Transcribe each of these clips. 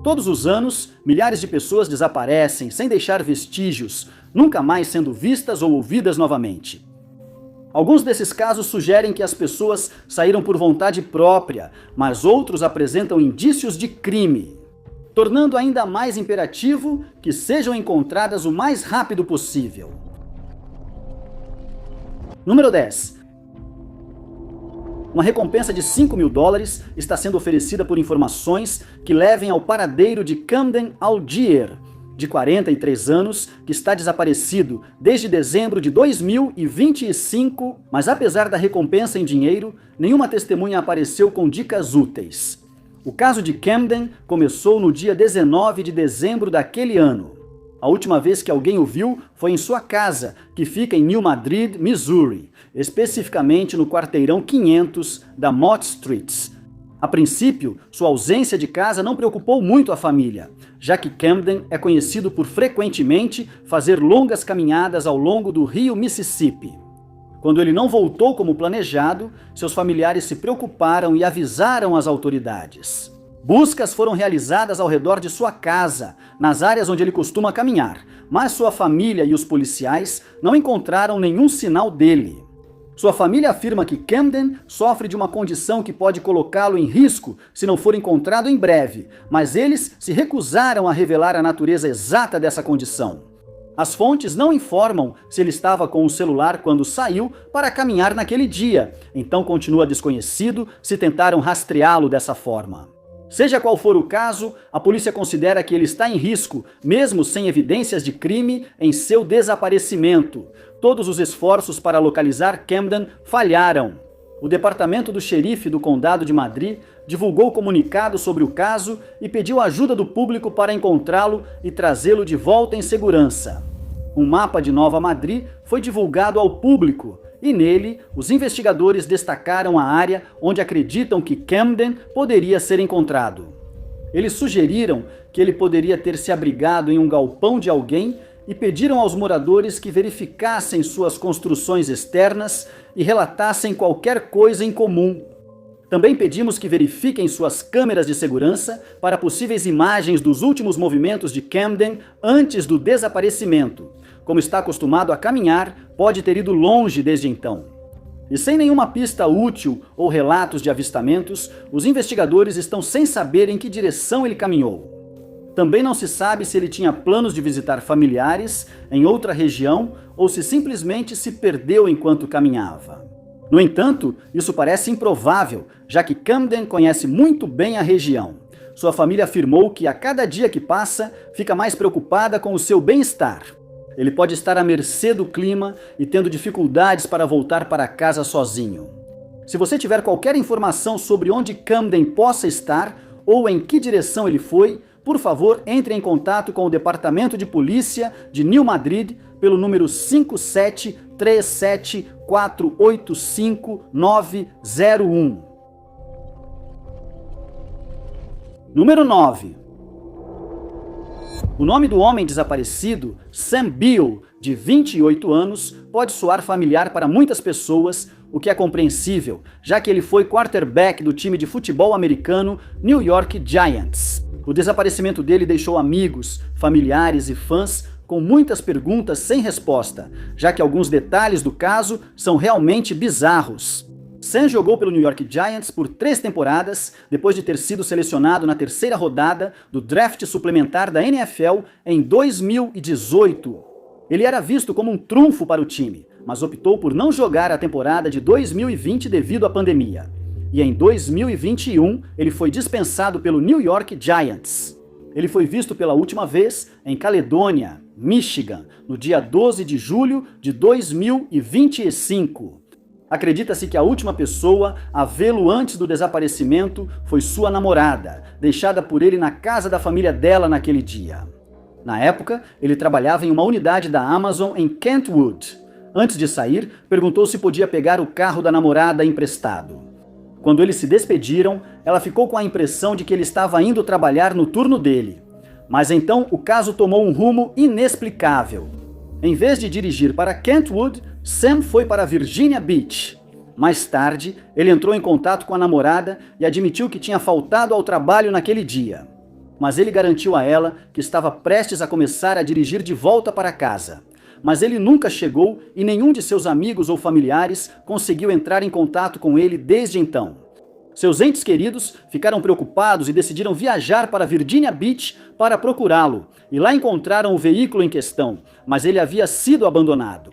Todos os anos, milhares de pessoas desaparecem sem deixar vestígios, nunca mais sendo vistas ou ouvidas novamente. Alguns desses casos sugerem que as pessoas saíram por vontade própria, mas outros apresentam indícios de crime, tornando ainda mais imperativo que sejam encontradas o mais rápido possível. Número 10. Uma recompensa de $5.000 está sendo oferecida por informações que levem ao paradeiro de Camden Al-Jier, de 43 anos, que está desaparecido desde dezembro de 2025, mas apesar da recompensa em dinheiro, nenhuma testemunha apareceu com dicas úteis. O caso de Camden começou no dia 19 de dezembro daquele ano. A última vez que alguém o viu foi em sua casa, que fica em New Madrid, Missouri, especificamente no quarteirão 500 da Mott Street. A princípio, sua ausência de casa não preocupou muito a família, já que Camden é conhecido por frequentemente fazer longas caminhadas ao longo do rio Mississippi. Quando ele não voltou como planejado, seus familiares se preocuparam e avisaram as autoridades. Buscas foram realizadas ao redor de sua casa, nas áreas onde ele costuma caminhar, mas sua família e os policiais não encontraram nenhum sinal dele. Sua família afirma que Camden sofre de uma condição que pode colocá-lo em risco se não for encontrado em breve, mas eles se recusaram a revelar a natureza exata dessa condição. As fontes não informam se ele estava com o celular quando saiu para caminhar naquele dia, então continua desconhecido se tentaram rastreá-lo dessa forma. Seja qual for o caso, a polícia considera que ele está em risco, mesmo sem evidências de crime, em seu desaparecimento. Todos os esforços para localizar Camden falharam. O departamento do xerife do condado de Madrid divulgou comunicado sobre o caso e pediu ajuda do público para encontrá-lo e trazê-lo de volta em segurança. Um mapa de Nova Madrid foi divulgado ao público e nele os investigadores destacaram a área onde acreditam que Camden poderia ser encontrado. Eles sugeriram que ele poderia ter se abrigado em um galpão de alguém e pediram aos moradores que verificassem suas construções externas e relatassem qualquer coisa em comum. Também pedimos que verifiquem suas câmeras de segurança para possíveis imagens dos últimos movimentos de Camden antes do desaparecimento. Como está acostumado a caminhar, pode ter ido longe desde então. E sem nenhuma pista útil ou relatos de avistamentos, os investigadores estão sem saber em que direção ele caminhou. Também não se sabe se ele tinha planos de visitar familiares em outra região ou se simplesmente se perdeu enquanto caminhava. No entanto, isso parece improvável, já que Camden conhece muito bem a região. Sua família afirmou que a cada dia que passa, fica mais preocupada com o seu bem-estar. Ele pode estar à mercê do clima e tendo dificuldades para voltar para casa sozinho. Se você tiver qualquer informação sobre onde Camden possa estar ou em que direção ele foi, por favor, entre em contato com o Departamento de Polícia de New Madrid pelo número 5737485901. Número 9. O nome do homem desaparecido, Sam Beal, de 28 anos, pode soar familiar para muitas pessoas, o que é compreensível, já que ele foi quarterback do time de futebol americano New York Giants. O desaparecimento dele deixou amigos, familiares e fãs com muitas perguntas sem resposta, já que alguns detalhes do caso são realmente bizarros. Sam jogou pelo New York Giants por 3 temporadas, depois de ter sido selecionado na 3ª rodada do draft suplementar da NFL em 2018. Ele era visto como um trunfo para o time, mas optou por não jogar a temporada de 2020 devido à pandemia. E em 2021, ele foi dispensado pelo New York Giants. Ele foi visto pela última vez em Caledônia, Michigan, no dia 12 de julho de 2025. Acredita-se que a última pessoa a vê-lo antes do desaparecimento foi sua namorada, deixada por ele na casa da família dela naquele dia. Na época, ele trabalhava em uma unidade da Amazon em Kentwood. Antes de sair, perguntou se podia pegar o carro da namorada emprestado. Quando eles se despediram, ela ficou com a impressão de que ele estava indo trabalhar no turno dele. Mas então o caso tomou um rumo inexplicável. Em vez de dirigir para Kentwood, Sam foi para Virginia Beach. Mais tarde, ele entrou em contato com a namorada e admitiu que tinha faltado ao trabalho naquele dia. mas ele garantiu a ela que estava prestes a começar a dirigir de volta para casa. Mas ele nunca chegou e nenhum de seus amigos ou familiares conseguiu entrar em contato com ele desde então. Seus entes queridos ficaram preocupados e decidiram viajar para Virginia Beach para procurá-lo, e lá encontraram o veículo em questão, mas ele havia sido abandonado.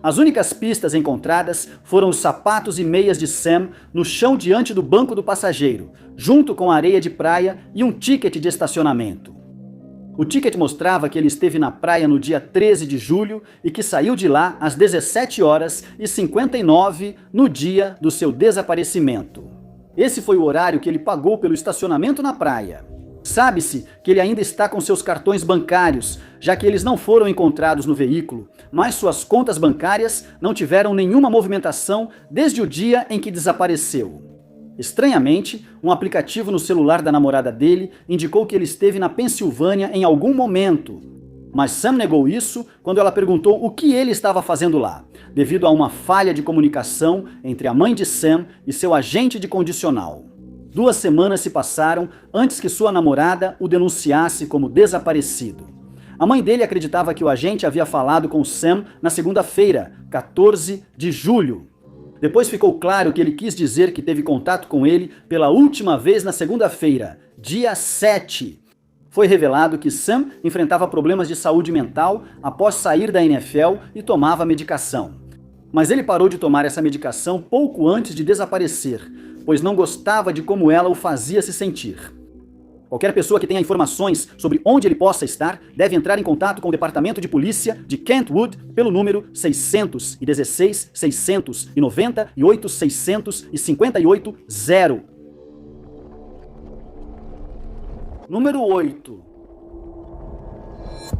As únicas pistas encontradas foram os sapatos e meias de Sam no chão diante do banco do passageiro, junto com areia de praia e um ticket de estacionamento. O ticket mostrava que ele esteve na praia no dia 13 de julho e que saiu de lá às 17h59 no dia do seu desaparecimento. Esse foi o horário que ele pagou pelo estacionamento na praia. Sabe-se que ele ainda está com seus cartões bancários, já que eles não foram encontrados no veículo, mas suas contas bancárias não tiveram nenhuma movimentação desde o dia em que desapareceu. Estranhamente, um aplicativo no celular da namorada dele indicou que ele esteve na Pensilvânia em algum momento. Mas Sam negou isso quando ela perguntou o que ele estava fazendo lá, devido a uma falha de comunicação entre a mãe de Sam e seu agente de condicional. 2 semanas se passaram antes que sua namorada o denunciasse como desaparecido. A mãe dele acreditava que o agente havia falado com Sam na segunda-feira, 14 de julho. Depois ficou claro que ele quis dizer que teve contato com ele pela última vez na segunda-feira, dia 7. Foi revelado que Sam enfrentava problemas de saúde mental após sair da NFL e tomava medicação. Mas ele parou de tomar essa medicação pouco antes de desaparecer, pois não gostava de como ela o fazia se sentir. Qualquer pessoa que tenha informações sobre onde ele possa estar deve entrar em contato com o Departamento de Polícia de Kentwood pelo número 616 698 658 0. Número 8.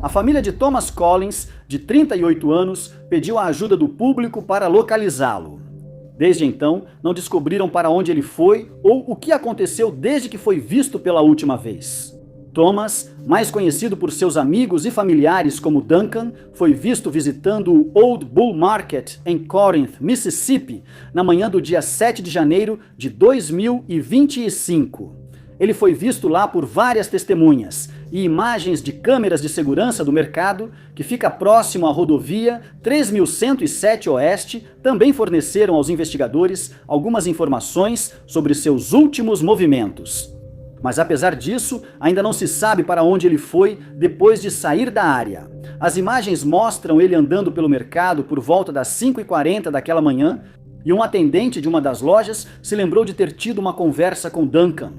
A família de Thomas Collins, de 38 anos, pediu a ajuda do público para localizá-lo. Desde então, não descobriram para onde ele foi ou o que aconteceu desde que foi visto pela última vez. Thomas, mais conhecido por seus amigos e familiares como Duncan, foi visto visitando o Old Bull Market em Corinth, Mississippi, na manhã do dia 7 de janeiro de 2025. Ele foi visto lá por várias testemunhas e imagens de câmeras de segurança do mercado, que fica próximo à rodovia 3107 Oeste, também forneceram aos investigadores algumas informações sobre seus últimos movimentos. Mas apesar disso, ainda não se sabe para onde ele foi depois de sair da área. As imagens mostram ele andando pelo mercado por volta das 5h40 daquela manhã, e um atendente de uma das lojas se lembrou de ter tido uma conversa com Duncan.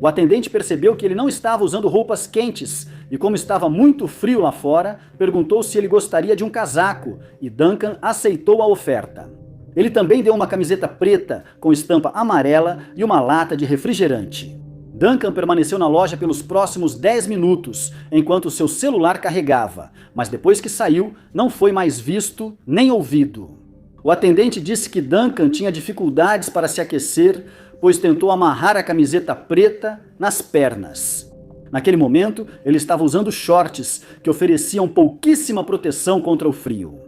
O atendente percebeu que ele não estava usando roupas quentes e, como estava muito frio lá fora, perguntou se ele gostaria de um casaco e Duncan aceitou a oferta. Ele também deu uma camiseta preta com estampa amarela e uma lata de refrigerante. Duncan permaneceu na loja pelos próximos 10 minutos, enquanto seu celular carregava, mas depois que saiu, não foi mais visto nem ouvido. O atendente disse que Duncan tinha dificuldades para se aquecer, pois tentou amarrar a camiseta preta nas pernas. Naquele momento, ele estava usando shorts, que ofereciam pouquíssima proteção contra o frio.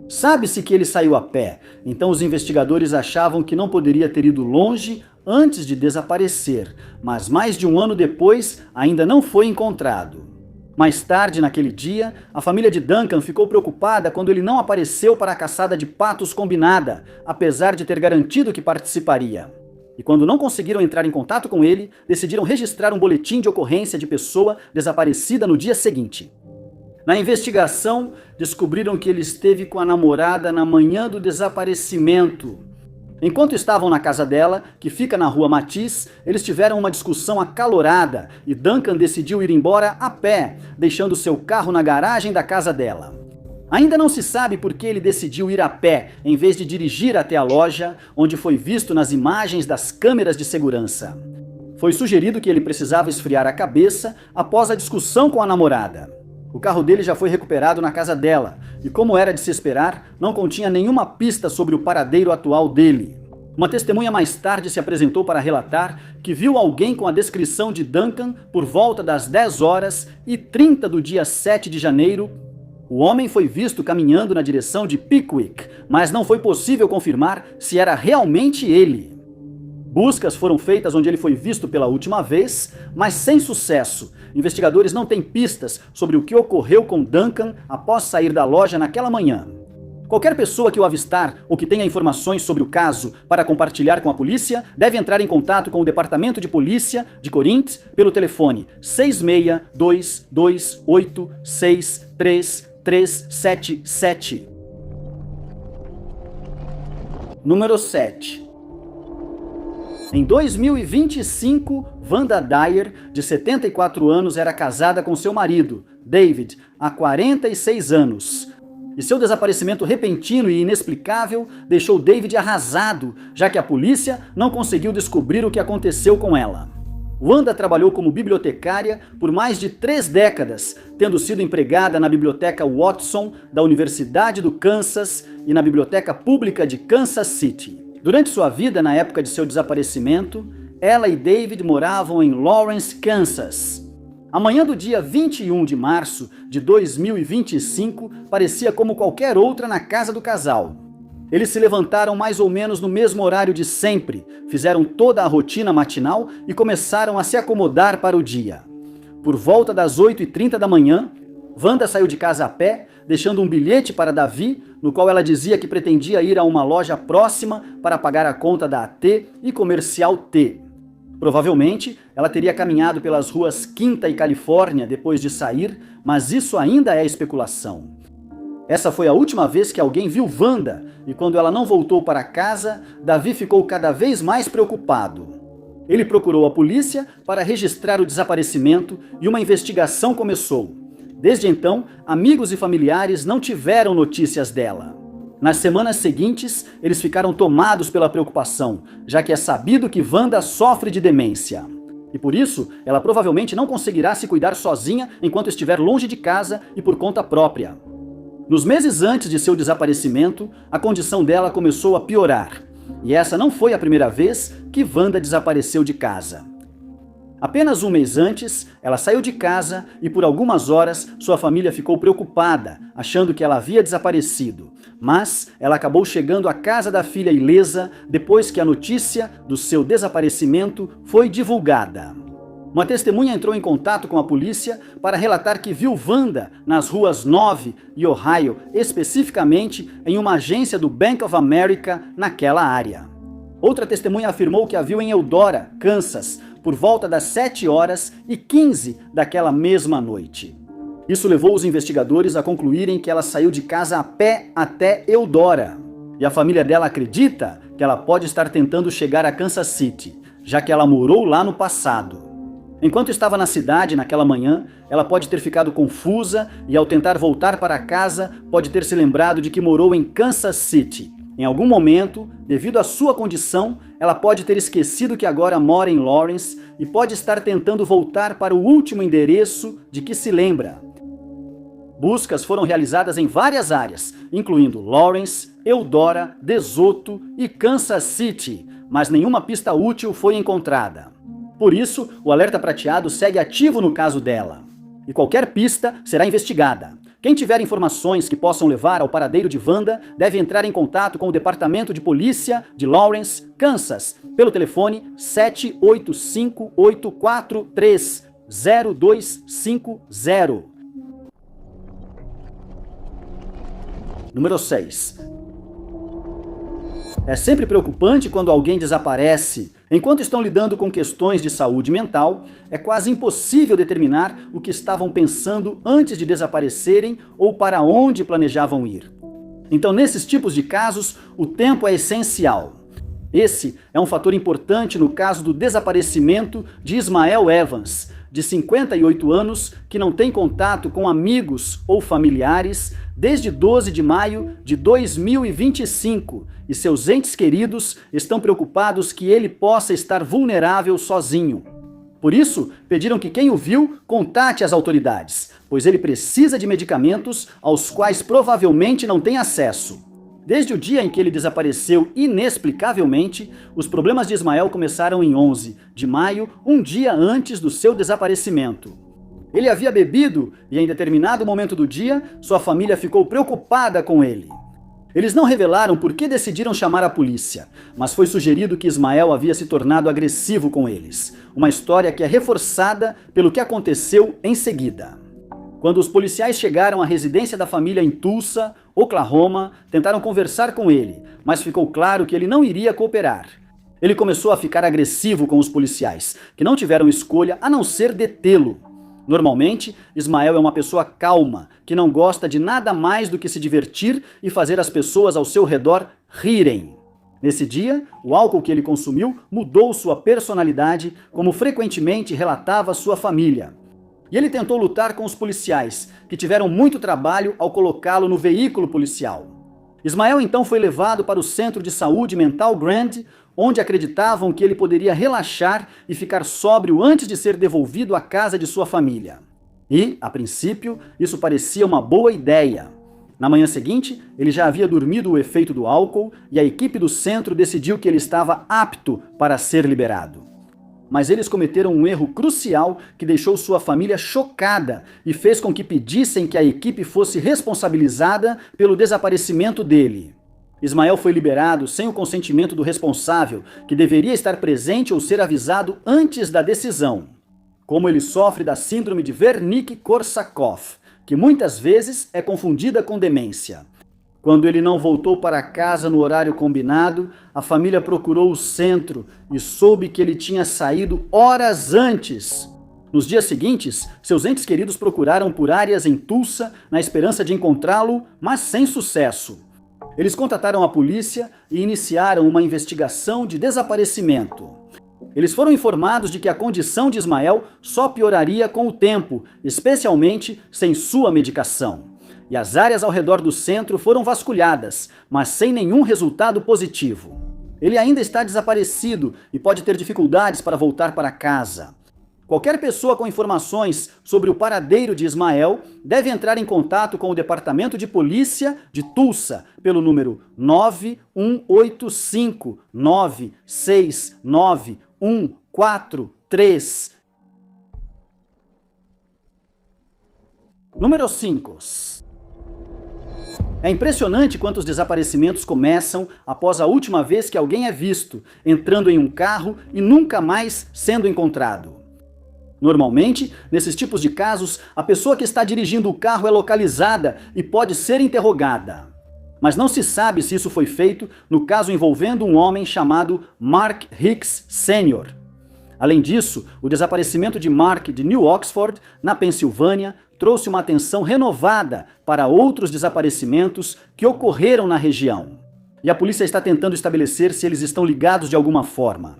Sabe-se que ele saiu a pé, então os investigadores achavam que não poderia ter ido longe antes de desaparecer, mas mais de um ano depois ainda não foi encontrado. Mais tarde, naquele dia, a família de Duncan ficou preocupada quando ele não apareceu para a caçada de patos combinada, apesar de ter garantido que participaria. E quando não conseguiram entrar em contato com ele, decidiram registrar um boletim de ocorrência de pessoa desaparecida no dia seguinte. Na investigação, descobriram que ele esteve com a namorada na manhã do desaparecimento. Enquanto estavam na casa dela, que fica na rua Matisse, eles tiveram uma discussão acalorada e Duncan decidiu ir embora a pé, deixando seu carro na garagem da casa dela. Ainda não se sabe por que ele decidiu ir a pé, em vez de dirigir até a loja, onde foi visto nas imagens das câmeras de segurança. Foi sugerido que ele precisava esfriar a cabeça após a discussão com a namorada. O carro dele já foi recuperado na casa dela, e como era de se esperar, não continha nenhuma pista sobre o paradeiro atual dele. Uma testemunha mais tarde se apresentou para relatar que viu alguém com a descrição de Duncan por volta das 10h30 do dia 7 de janeiro. O homem foi visto caminhando na direção de Pickwick, mas não foi possível confirmar se era realmente ele. Buscas foram feitas onde ele foi visto pela última vez, mas sem sucesso. Investigadores não têm pistas sobre o que ocorreu com Duncan após sair da loja naquela manhã. Qualquer pessoa que o avistar ou que tenha informações sobre o caso para compartilhar com a polícia deve entrar em contato com o Departamento de Polícia de Corinth pelo telefone 6622863377. Número 7. Em 2025, Wanda Dyer, de 74 anos, era casada com seu marido, David, há 46 anos. E seu desaparecimento repentino e inexplicável deixou David arrasado, já que a polícia não conseguiu descobrir o que aconteceu com ela. Wanda trabalhou como bibliotecária por mais de 3 décadas, tendo sido empregada na Biblioteca Watson da Universidade do Kansas e na Biblioteca Pública de Kansas City. Durante sua vida, na época de seu desaparecimento, ela e David moravam em Lawrence, Kansas. A manhã do dia 21 de março de 2025 parecia como qualquer outra na casa do casal. Eles se levantaram mais ou menos no mesmo horário de sempre, fizeram toda a rotina matinal e começaram a se acomodar para o dia. Por volta das 8h30 da manhã, Wanda saiu de casa a pé, deixando um bilhete para Davi, no qual ela dizia que pretendia ir a uma loja próxima para pagar a conta da AT e Comercial T. Provavelmente, ela teria caminhado pelas ruas Quinta e Califórnia depois de sair, mas isso ainda é especulação. Essa foi a última vez que alguém viu Wanda, e quando ela não voltou para casa, Davi ficou cada vez mais preocupado. Ele procurou a polícia para registrar o desaparecimento e uma investigação começou. Desde então, amigos e familiares não tiveram notícias dela. Nas semanas seguintes, eles ficaram tomados pela preocupação, já que é sabido que Wanda sofre de demência. E por isso, ela provavelmente não conseguirá se cuidar sozinha enquanto estiver longe de casa e por conta própria. Nos meses antes de seu desaparecimento, a condição dela começou a piorar. E essa não foi a primeira vez que Wanda desapareceu de casa. Apenas um mês antes, ela saiu de casa e por algumas horas sua família ficou preocupada, achando que ela havia desaparecido. Mas ela acabou chegando à casa da filha ilesa depois que a notícia do seu desaparecimento foi divulgada. Uma testemunha entrou em contato com a polícia para relatar que viu Wanda nas ruas 9 e Ohio, especificamente em uma agência do Bank of America naquela área. Outra testemunha afirmou que a viu em Eudora, Kansas, por volta das 7h15 daquela mesma noite. Isso levou os investigadores a concluírem que ela saiu de casa a pé até Eudora. E a família dela acredita que ela pode estar tentando chegar a Kansas City, já que ela morou lá no passado. Enquanto estava na cidade naquela manhã, ela pode ter ficado confusa e ao tentar voltar para casa, pode ter se lembrado de que morou em Kansas City. Em algum momento, devido à sua condição, ela pode ter esquecido que agora mora em Lawrence e pode estar tentando voltar para o último endereço de que se lembra. Buscas foram realizadas em várias áreas, incluindo Lawrence, Eudora, DeSoto e Kansas City, mas nenhuma pista útil foi encontrada. Por isso, o alerta prateado segue ativo no caso dela. E qualquer pista será investigada. Quem tiver informações que possam levar ao paradeiro de Wanda deve entrar em contato com o Departamento de Polícia de Lawrence, Kansas, pelo telefone 785-843-0250. Número 6. É sempre preocupante quando alguém desaparece. Enquanto estão lidando com questões de saúde mental, é quase impossível determinar o que estavam pensando antes de desaparecerem ou para onde planejavam ir. Então, nesses tipos de casos, o tempo é essencial. Esse é um fator importante no caso do desaparecimento de Ismael Evans, de 58 anos, que não tem contato com amigos ou familiares desde 12 de maio de 2025 e seus entes queridos estão preocupados que ele possa estar vulnerável sozinho. Por isso, pediram que quem o viu contate as autoridades, pois ele precisa de medicamentos aos quais provavelmente não tem acesso. Desde o dia em que ele desapareceu inexplicavelmente, os problemas de Ismael começaram em 11 de maio, um dia antes do seu desaparecimento. Ele havia bebido e em determinado momento do dia, sua família ficou preocupada com ele. Eles não revelaram por que decidiram chamar a polícia, mas foi sugerido que Ismael havia se tornado agressivo com eles, uma história que é reforçada pelo que aconteceu em seguida. Quando os policiais chegaram à residência da família em Tulsa, Oklahoma, tentaram conversar com ele, mas ficou claro que ele não iria cooperar. Ele começou a ficar agressivo com os policiais, que não tiveram escolha a não ser detê-lo. Normalmente, Ismael é uma pessoa calma, que não gosta de nada mais do que se divertir e fazer as pessoas ao seu redor rirem. Nesse dia, o álcool que ele consumiu mudou sua personalidade, como frequentemente relatava sua família. E ele tentou lutar com os policiais, que tiveram muito trabalho ao colocá-lo no veículo policial. Ismael então foi levado para o Centro de Saúde Mental Grand, onde acreditavam que ele poderia relaxar e ficar sóbrio antes de ser devolvido à casa de sua família. E, a princípio, isso parecia uma boa ideia. Na manhã seguinte, ele já havia dormido o efeito do álcool e a equipe do centro decidiu que ele estava apto para ser liberado. Mas eles cometeram um erro crucial que deixou sua família chocada e fez com que pedissem que a equipe fosse responsabilizada pelo desaparecimento dele. Ismael foi liberado sem o consentimento do responsável, que deveria estar presente ou ser avisado antes da decisão. Como ele sofre da síndrome de Wernicke-Korsakoff, que muitas vezes é confundida com demência. Quando ele não voltou para casa no horário combinado, a família procurou o centro e soube que ele tinha saído horas antes. Nos dias seguintes, seus entes queridos procuraram por áreas em Tulsa na esperança de encontrá-lo, mas sem sucesso. Eles contataram a polícia e iniciaram uma investigação de desaparecimento. Eles foram informados de que a condição de Ismael só pioraria com o tempo, especialmente sem sua medicação. E as áreas ao redor do centro foram vasculhadas, mas sem nenhum resultado positivo. Ele ainda está desaparecido e pode ter dificuldades para voltar para casa. Qualquer pessoa com informações sobre o paradeiro de Ismael deve entrar em contato com o Departamento de Polícia de Tulsa pelo número 9185-969-143. Número 5. É impressionante quantos desaparecimentos começam após a última vez que alguém é visto, entrando em um carro e nunca mais sendo encontrado. Normalmente, nesses tipos de casos, a pessoa que está dirigindo o carro é localizada e pode ser interrogada. Mas não se sabe se isso foi feito no caso envolvendo um homem chamado Mark Hicks Sr. Além disso, o desaparecimento de Mark de New Oxford, na Pensilvânia, trouxe uma atenção renovada para outros desaparecimentos que ocorreram na região. E a polícia está tentando estabelecer se eles estão ligados de alguma forma.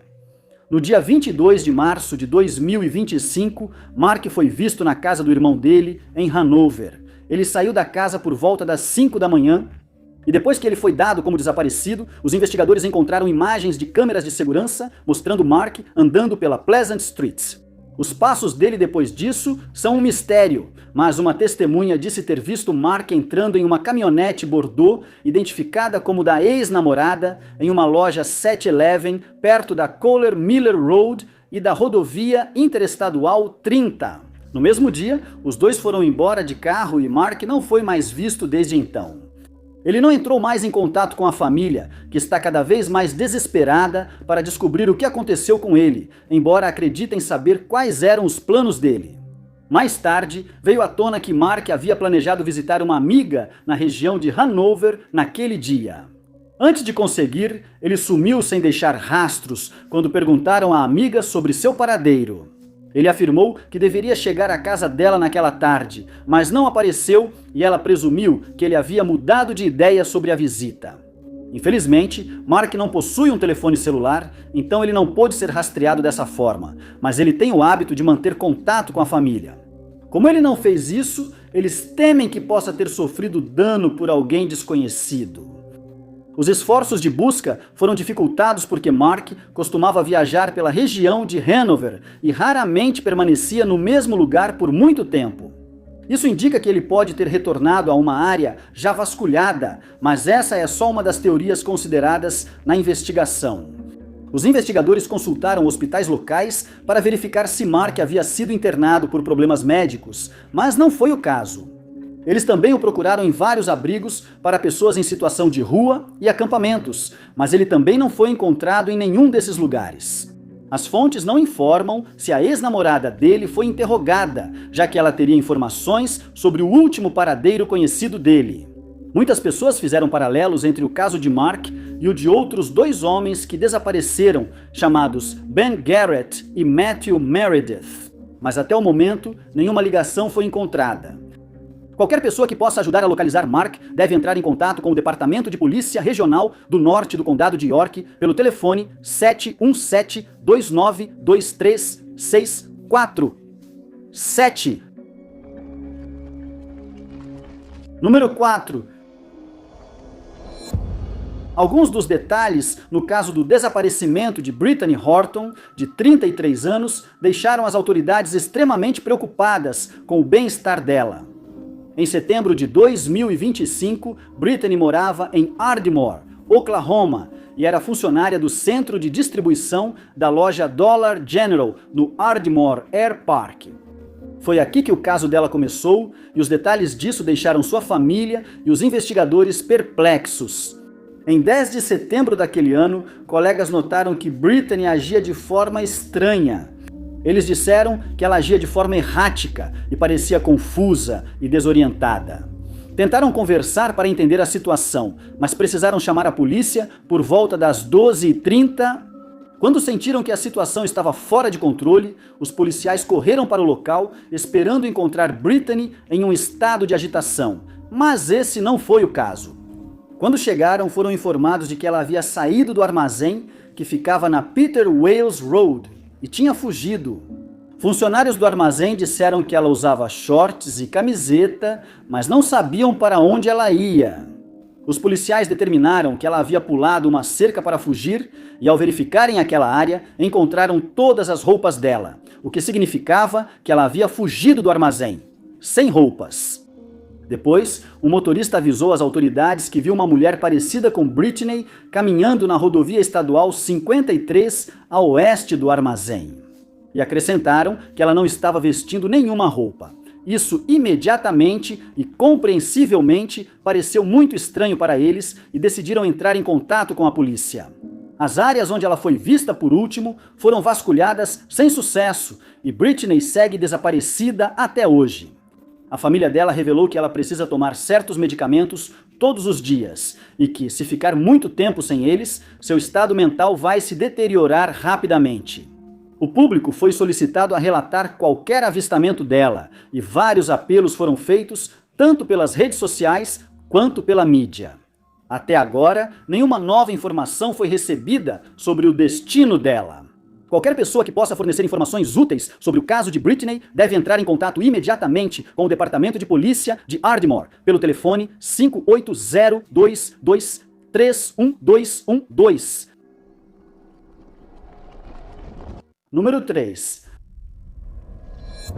No dia 22 de março de 2025, Mark foi visto na casa do irmão dele, em Hanover. Ele saiu da casa por volta das 5 da manhã e depois que ele foi dado como desaparecido, os investigadores encontraram imagens de câmeras de segurança mostrando Mark andando pela Pleasant Street. Os passos dele depois disso são um mistério, mas uma testemunha disse ter visto Mark entrando em uma caminhonete Bordeaux, identificada como da ex-namorada, em uma loja 7-Eleven, perto da Kohler Miller Road e da rodovia interestadual 30. No mesmo dia, os dois foram embora de carro e Mark não foi mais visto desde então. Ele não entrou mais em contato com a família, que está cada vez mais desesperada para descobrir o que aconteceu com ele, embora acreditem saber quais eram os planos dele. Mais tarde, veio à tona que Mark havia planejado visitar uma amiga na região de Hanover naquele dia. Antes de conseguir, ele sumiu sem deixar rastros quando perguntaram à amiga sobre seu paradeiro. Ele afirmou que deveria chegar à casa dela naquela tarde, mas não apareceu e ela presumiu que ele havia mudado de ideia sobre a visita. Infelizmente, Mark não possui um telefone celular, então ele não pôde ser rastreado dessa forma, mas ele tem o hábito de manter contato com a família. Como ele não fez isso, eles temem que possa ter sofrido dano por alguém desconhecido. Os esforços de busca foram dificultados porque Mark costumava viajar pela região de Hanover e raramente permanecia no mesmo lugar por muito tempo. Isso indica que ele pode ter retornado a uma área já vasculhada, mas essa é só uma das teorias consideradas na investigação. Os investigadores consultaram hospitais locais para verificar se Mark havia sido internado por problemas médicos, mas não foi o caso. Eles também o procuraram em vários abrigos para pessoas em situação de rua e acampamentos, mas ele também não foi encontrado em nenhum desses lugares. As fontes não informam se a ex-namorada dele foi interrogada, já que ela teria informações sobre o último paradeiro conhecido dele. Muitas pessoas fizeram paralelos entre o caso de Mark e o de outros 2 homens que desapareceram, chamados Ben Garrett e Matthew Meredith. Mas até o momento, nenhuma ligação foi encontrada. Qualquer pessoa que possa ajudar a localizar Mark deve entrar em contato com o Departamento de Polícia Regional do Norte do Condado de York pelo telefone 717-292364. 7. Número 4. Alguns dos detalhes no caso do desaparecimento de Brittany Horton, de 33 anos, deixaram as autoridades extremamente preocupadas com o bem-estar dela. Em setembro de 2025, Brittany morava em Ardmore, Oklahoma, e era funcionária do centro de distribuição da loja Dollar General, no Ardmore Air Park. Foi aqui que o caso dela começou, e os detalhes disso deixaram sua família e os investigadores perplexos. Em 10 de setembro daquele ano, colegas notaram que Brittany agia de forma estranha. Eles disseram que ela agia de forma errática e parecia confusa e desorientada. Tentaram conversar para entender a situação, mas precisaram chamar a polícia por volta das 12h30. Quando sentiram que a situação estava fora de controle, os policiais correram para o local, esperando encontrar Brittany em um estado de agitação. Mas esse não foi o caso. Quando chegaram, foram informados de que ela havia saído do armazém que ficava na Peter Wales Road e tinha fugido. Funcionários do armazém disseram que ela usava shorts e camiseta, mas não sabiam para onde ela ia. Os policiais determinaram que ela havia pulado uma cerca para fugir e, ao verificarem aquela área, encontraram todas as roupas dela, o que significava que ela havia fugido do armazém, sem roupas. Depois, um motorista avisou as autoridades que viu uma mulher parecida com Brittany caminhando na rodovia estadual 53 a oeste do armazém. E acrescentaram que ela não estava vestindo nenhuma roupa. Isso imediatamente e compreensivelmente pareceu muito estranho para eles e decidiram entrar em contato com a polícia. As áreas onde ela foi vista por último foram vasculhadas sem sucesso e Brittany segue desaparecida até hoje. A família dela revelou que ela precisa tomar certos medicamentos todos os dias e que, se ficar muito tempo sem eles, seu estado mental vai se deteriorar rapidamente. O público foi solicitado a relatar qualquer avistamento dela e vários apelos foram feitos tanto pelas redes sociais quanto pela mídia. Até agora, nenhuma nova informação foi recebida sobre o destino dela. Qualquer pessoa que possa fornecer informações úteis sobre o caso de Brittany deve entrar em contato imediatamente com o Departamento de Polícia de Ardmore pelo telefone 580-223-1212. Número 3.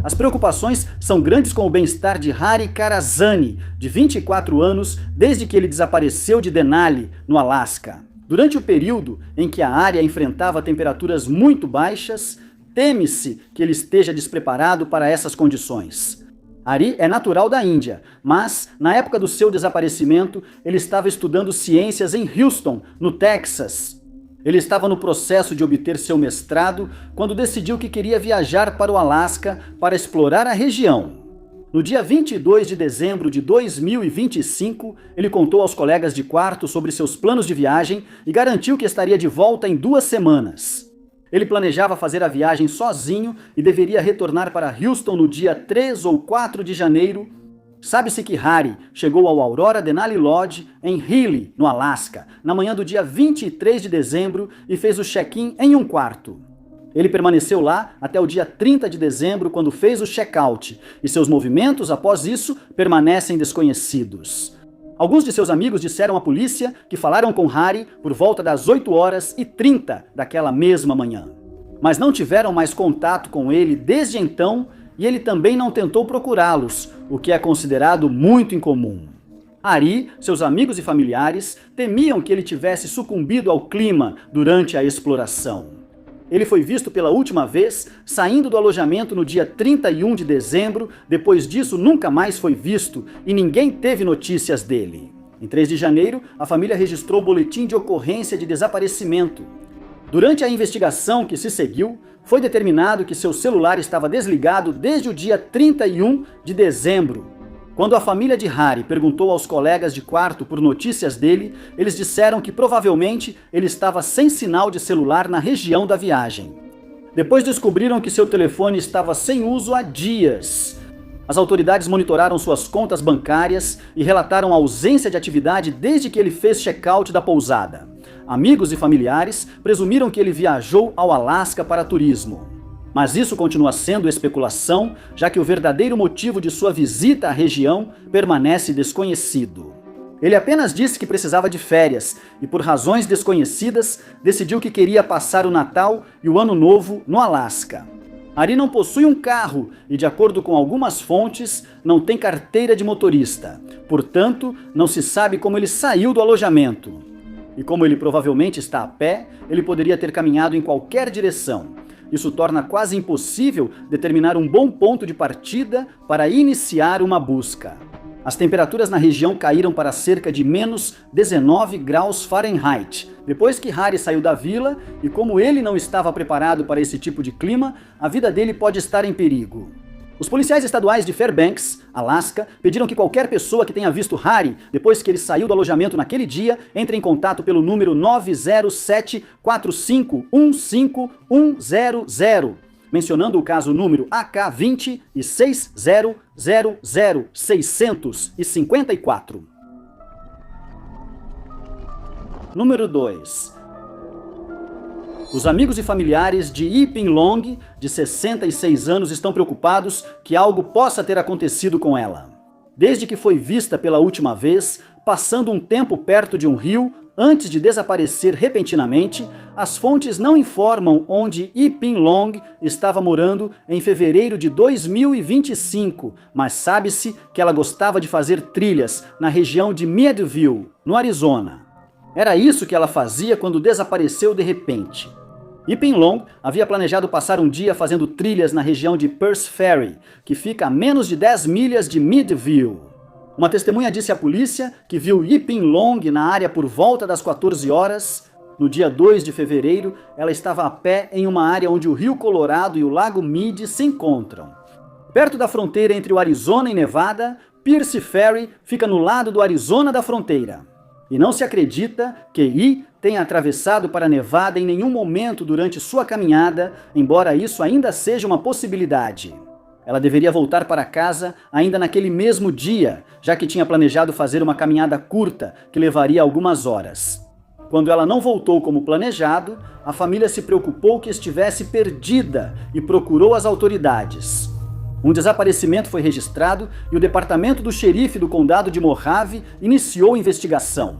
As preocupações são grandes com o bem-estar de Hari Karazani, de 24 anos, desde que ele desapareceu de Denali, no Alasca. Durante o período em que a área enfrentava temperaturas muito baixas, teme-se que ele esteja despreparado para essas condições. Hari é natural da Índia, mas, na época do seu desaparecimento, ele estava estudando ciências em Houston, no Texas. Ele estava no processo de obter seu mestrado quando decidiu que queria viajar para o Alasca para explorar a região. No dia 22 de dezembro de 2025, ele contou aos colegas de quarto sobre seus planos de viagem e garantiu que estaria de volta em 2 semanas. Ele planejava fazer a viagem sozinho e deveria retornar para Houston no dia 3 ou 4 de janeiro. Sabe-se que Hari chegou ao Aurora Denali Lodge, em Healy, no Alasca, na manhã do dia 23 de dezembro e fez o check-in em um quarto. Ele permaneceu lá até o dia 30 de dezembro, quando fez o check-out, e seus movimentos, após isso, permanecem desconhecidos. Alguns de seus amigos disseram à polícia que falaram com Hari por volta das 8h30 daquela mesma manhã. Mas não tiveram mais contato com ele desde então, e ele também não tentou procurá-los, o que é considerado muito incomum. Hari, seus amigos e familiares, temiam que ele tivesse sucumbido ao clima durante a exploração. Ele foi visto pela última vez saindo do alojamento no dia 31 de dezembro, depois disso nunca mais foi visto e ninguém teve notícias dele. Em 3 de janeiro, a família registrou boletim de ocorrência de desaparecimento. Durante a investigação que se seguiu, foi determinado que seu celular estava desligado desde o dia 31 de dezembro. Quando a família de Harry perguntou aos colegas de quarto por notícias dele, eles disseram que provavelmente ele estava sem sinal de celular na região da viagem. Depois descobriram que seu telefone estava sem uso há dias. As autoridades monitoraram suas contas bancárias e relataram a ausência de atividade desde que ele fez check-out da pousada. Amigos e familiares presumiram que ele viajou ao Alasca para turismo. Mas isso continua sendo especulação, já que o verdadeiro motivo de sua visita à região permanece desconhecido. Ele apenas disse que precisava de férias e, por razões desconhecidas, decidiu que queria passar o Natal e o Ano Novo no Alasca. Harry não possui um carro e, de acordo com algumas fontes, não tem carteira de motorista. Portanto, não se sabe como ele saiu do alojamento. E como ele provavelmente está a pé, ele poderia ter caminhado em qualquer direção. Isso torna quase impossível determinar um bom ponto de partida para iniciar uma busca. As temperaturas na região caíram para cerca de menos 19 graus Fahrenheit, depois que Harry saiu da vila, e como ele não estava preparado para esse tipo de clima, a vida dele pode estar em perigo. Os policiais estaduais de Fairbanks, Alasca, pediram que qualquer pessoa que tenha visto Harry depois que ele saiu do alojamento naquele dia entre em contato pelo número 907-4515-100, mencionando o caso número AK20 e 6000-654. Número 2. Os amigos e familiares de Yi Ping Long, de 66 anos, estão preocupados que algo possa ter acontecido com ela. Desde que foi vista pela última vez, passando um tempo perto de um rio, antes de desaparecer repentinamente, as fontes não informam onde Yi Ping Long estava morando em fevereiro de 2025, mas sabe-se que ela gostava de fazer trilhas na região de Meadville, no Arizona. Era isso que ela fazia quando desapareceu de repente. Yi Ping Long havia planejado passar um dia fazendo trilhas na região de Perth Ferry, que fica a menos de 10 milhas de Meadville. Uma testemunha disse à polícia que viu Yi Ping Long na área por volta das 14 horas. No dia 2 de fevereiro, ela estava a pé em uma área onde o Rio Colorado e o Lago Mead se encontram. Perto da fronteira entre o Arizona e Nevada, Perth Ferry fica no lado do Arizona da fronteira. E não se acredita que Yi tenha atravessado para Nevada em nenhum momento durante sua caminhada, embora isso ainda seja uma possibilidade. Ela deveria voltar para casa ainda naquele mesmo dia, já que tinha planejado fazer uma caminhada curta que levaria algumas horas. Quando ela não voltou como planejado, a família se preocupou que estivesse perdida e procurou as autoridades. Um desaparecimento foi registrado e o departamento do xerife do condado de Mohave iniciou investigação.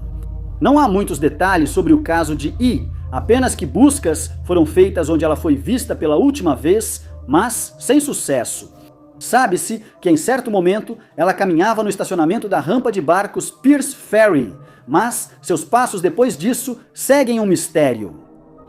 Não há muitos detalhes sobre o caso de Yi, apenas que buscas foram feitas onde ela foi vista pela última vez, mas sem sucesso. Sabe-se que em certo momento ela caminhava no estacionamento da rampa de barcos Perth Ferry, mas seus passos depois disso seguem um mistério.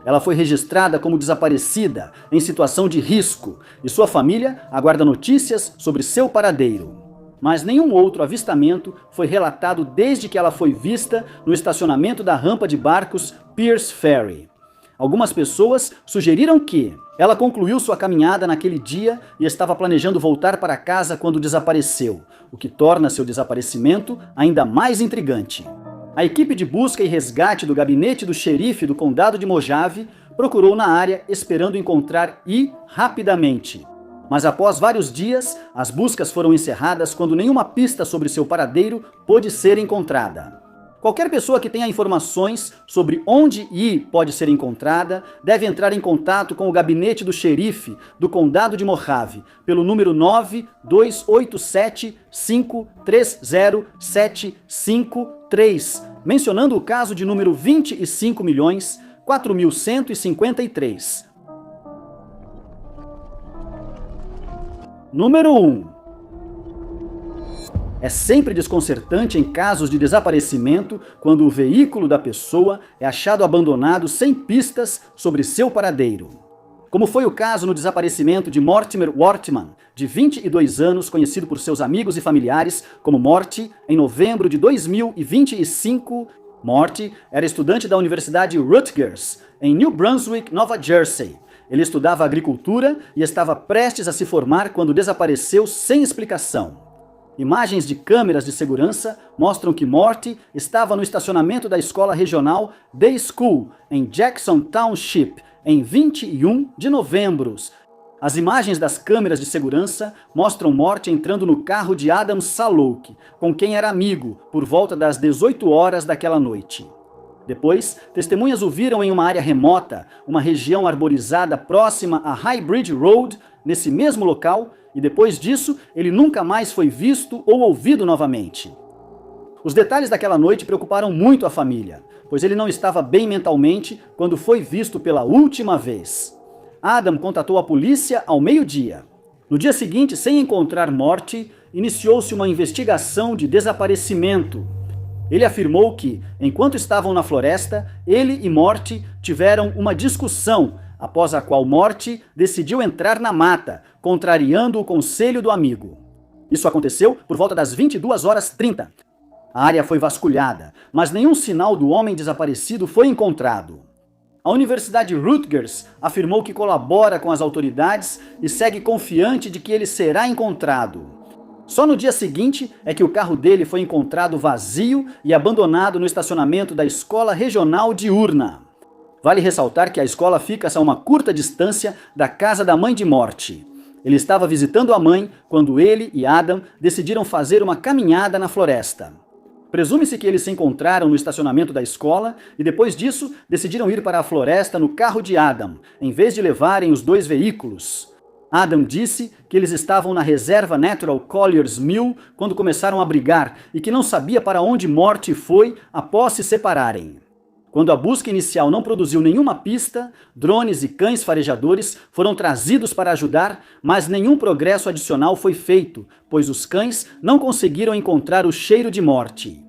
Ela foi registrada como desaparecida, em situação de risco, e sua família aguarda notícias sobre seu paradeiro. Mas nenhum outro avistamento foi relatado desde que ela foi vista no estacionamento da rampa de barcos Perth Ferry. Algumas pessoas sugeriram que ela concluiu sua caminhada naquele dia e estava planejando voltar para casa quando desapareceu, o que torna seu desaparecimento ainda mais intrigante. A equipe de busca e resgate do gabinete do xerife do condado de Mojave procurou na área esperando encontrar Yi rapidamente. Mas após vários dias, as buscas foram encerradas quando nenhuma pista sobre seu paradeiro pôde ser encontrada. Qualquer pessoa que tenha informações sobre onde Yi pode ser encontrada deve entrar em contato com o gabinete do xerife do condado de Mojave pelo número 92875307553, mencionando o caso de número 25.4153. Número 1. É sempre desconcertante em casos de desaparecimento quando o veículo da pessoa é achado abandonado sem pistas sobre seu paradeiro. como foi o caso no desaparecimento de Mortimer Wortman, de 22 anos, conhecido por seus amigos e familiares como Morty, em novembro de 2025. Morty era estudante da Universidade Rutgers, em New Brunswick, Nova Jersey. Ele estudava agricultura e estava prestes a se formar quando desapareceu sem explicação. Imagens de câmeras de segurança mostram que Morty estava no estacionamento da escola regional Day School, em Jackson Township, em 21 de novembro. As imagens das câmeras de segurança mostram Morty entrando no carro de Adam Salok, com quem era amigo, por volta das 18 horas daquela noite. Depois, testemunhas o viram em uma área remota, uma região arborizada próxima a High Bridge Road, nesse mesmo local, e depois disso, ele nunca mais foi visto ou ouvido novamente. Os detalhes daquela noite preocuparam muito a família, pois ele não estava bem mentalmente quando foi visto pela última vez. Adam contatou a polícia ao meio-dia. No dia seguinte, sem encontrar Morty, iniciou-se uma investigação de desaparecimento. Ele afirmou que, enquanto estavam na floresta, ele e Morty tiveram uma discussão, após a qual Morty decidiu entrar na mata, contrariando o conselho do amigo. Isso aconteceu por volta das 22h30. A área foi vasculhada, mas nenhum sinal do homem desaparecido foi encontrado. A Universidade Rutgers afirmou que colabora com as autoridades e segue confiante de que ele será encontrado. Só no dia seguinte é que o carro dele foi encontrado vazio e abandonado no estacionamento da Escola Regional de Urna. Vale ressaltar que a escola fica a uma curta distância da casa da mãe de Morty. Ele estava visitando a mãe quando ele e Adam decidiram fazer uma caminhada na floresta. Presume-se que eles se encontraram no estacionamento da escola e depois disso decidiram ir para a floresta no carro de Adam, em vez de levarem os dois veículos. Adam disse que eles estavam na reserva Natural Collier's Mill quando começaram a brigar e que não sabia para onde Morty foi após se separarem. Quando a busca inicial não produziu nenhuma pista, drones e cães farejadores foram trazidos para ajudar, mas nenhum progresso adicional foi feito, pois os cães não conseguiram encontrar o cheiro de Morty.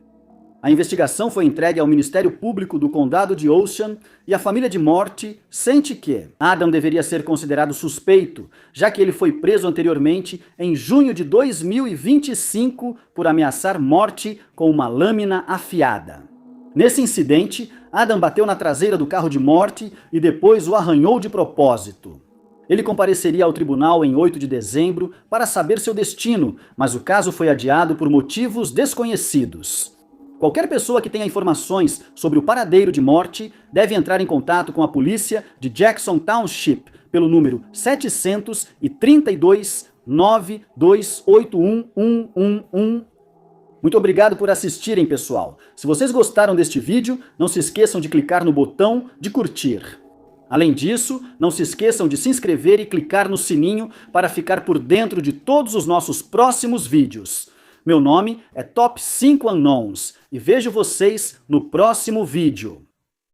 A investigação foi entregue ao Ministério Público do Condado de Ocean e a família de Morty sente que Adam deveria ser considerado suspeito, já que ele foi preso anteriormente em junho de 2025 por ameaçar Morty com uma lâmina afiada. Nesse incidente, Adam bateu na traseira do carro de Morty e depois o arranhou de propósito. Ele compareceria ao tribunal em 8 de dezembro para saber seu destino, mas o caso foi adiado por motivos desconhecidos. Qualquer pessoa que tenha informações sobre o paradeiro de Morty deve entrar em contato com a polícia de Jackson Township pelo número 700-329-281-111. Muito obrigado por assistirem, pessoal. Se vocês gostaram deste vídeo, não se esqueçam de clicar no botão de curtir. Além disso, não se esqueçam de se inscrever e clicar no sininho para ficar por dentro de todos os nossos próximos vídeos. Meu nome é Top 5 Unknowns e vejo vocês no próximo vídeo.